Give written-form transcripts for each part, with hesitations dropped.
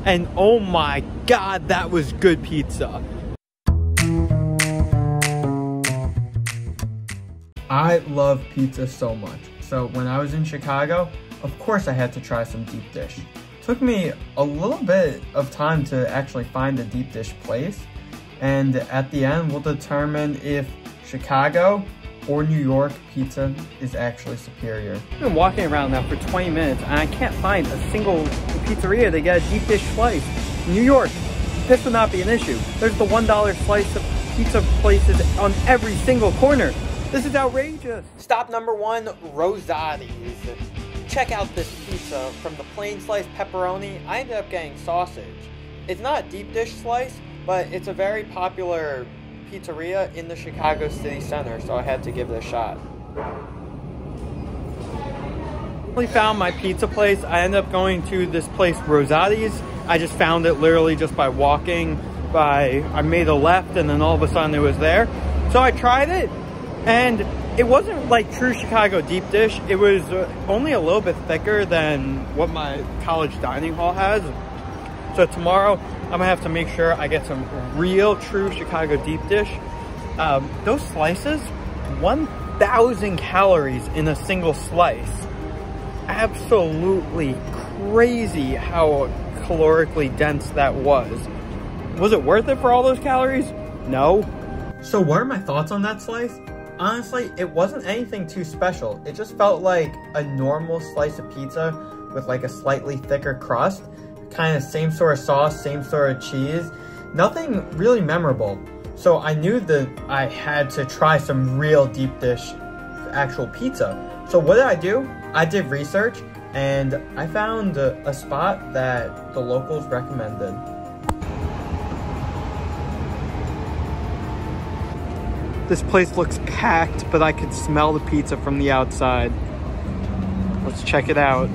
and oh my god, that was good pizza. I love pizza so much. So when I was in Chicago, of course I had to try some deep dish. Took me a little bit of time to actually find a deep dish place, and at the end we'll determine if Chicago or New York pizza is actually superior. I've been walking around now for 20 minutes and I can't find a single pizzeria to get a deep dish slice. New York, this would not be an issue. There's the $1 slice of pizza places on every single corner. This is outrageous. Stop number 1, Rosati's. Check out this pizza. From the plain sliced pepperoni, I ended up getting sausage. It's not a deep dish slice, but it's a very popular pizzeria in the Chicago city center, so I had to give it a shot. I found my pizza place. I ended up going to this place, Rosati's. I just found it literally just by walking by. I made a left and then all of a sudden it was there. So I tried it, and it wasn't like true Chicago deep dish. It was only a little bit thicker than what my college dining hall has. So tomorrow, I'm gonna have to make sure I get some real true Chicago deep dish. Those slices, 1,000 calories in a single slice. Absolutely crazy how calorically dense that was. Was it worth it for all those calories? No. So what are my thoughts on that slice? Honestly, it wasn't anything too special. It just felt like a normal slice of pizza with like a slightly thicker crust. Kind of same sort of sauce, same sort of cheese. Nothing really memorable. So I knew that I had to try some real deep dish actual pizza. So what did I do? I did research and I found a spot that the locals recommended. This place looks packed, but I could smell the pizza from the outside. Let's check it out.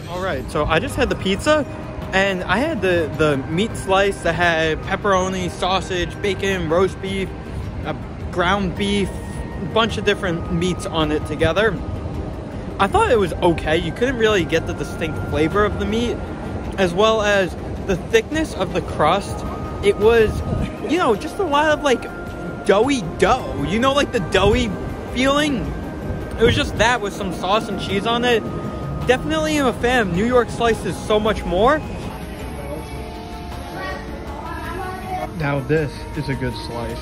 Alright, so I just had the pizza, and I had the meat slice that had pepperoni, sausage, bacon, roast beef, ground beef, a bunch of different meats on it together. I thought it was okay. You couldn't really get the distinct flavor of the meat, as well as the thickness of the crust. It was, you know, just a lot of like doughy dough. You know, like the doughy feeling? It was just that with some sauce and cheese on it. Definitely am a fan of New York slices so much more. Now this is a good slice.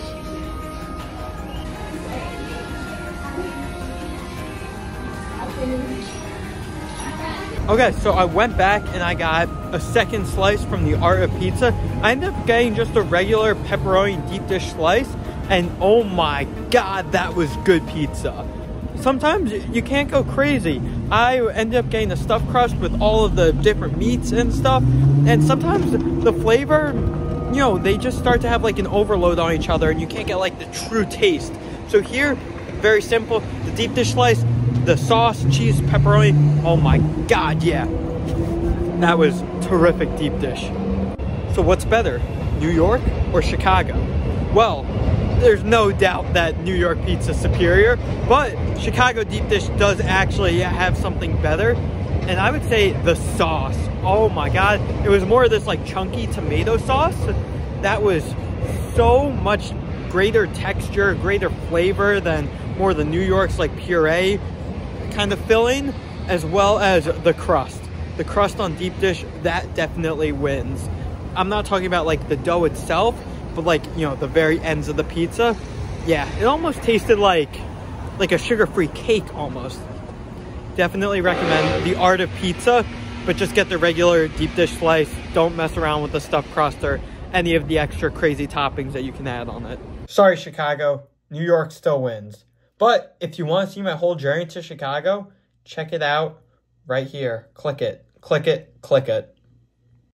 Okay, so I went back and I got a second slice from the Art of Pizza. I ended up getting just a regular pepperoni deep dish slice, and oh my god, that was good pizza. Sometimes you can't go crazy. I ended up getting a stuffed crust with all of the different meats and stuff, and sometimes the flavor, you know, they just start to have like an overload on each other and you can't get like the true taste. So here, very simple, the deep dish slice, the sauce, cheese, pepperoni, oh my god, yeah. That was terrific deep dish. So what's better, New York or Chicago? Well, there's no doubt that New York pizza is superior, but Chicago deep dish does actually have something better, and I would say the sauce. Oh my god, it was more of this like chunky tomato sauce that was so much greater texture, greater flavor than more of the New York's like puree kind of filling, as well as the crust. The crust on deep dish, that definitely wins. I'm not talking about like the dough itself, but like, you know, the very ends of the pizza. Yeah, it almost tasted like a sugar-free cake almost. Definitely recommend the Art of Pizza, but just get the regular deep dish slice. Don't mess around with the stuffed crust or any of the extra crazy toppings that you can add on it. Sorry, Chicago. New York still wins. But if you want to see my whole journey to Chicago, check it out right here. Click it, click it, click it.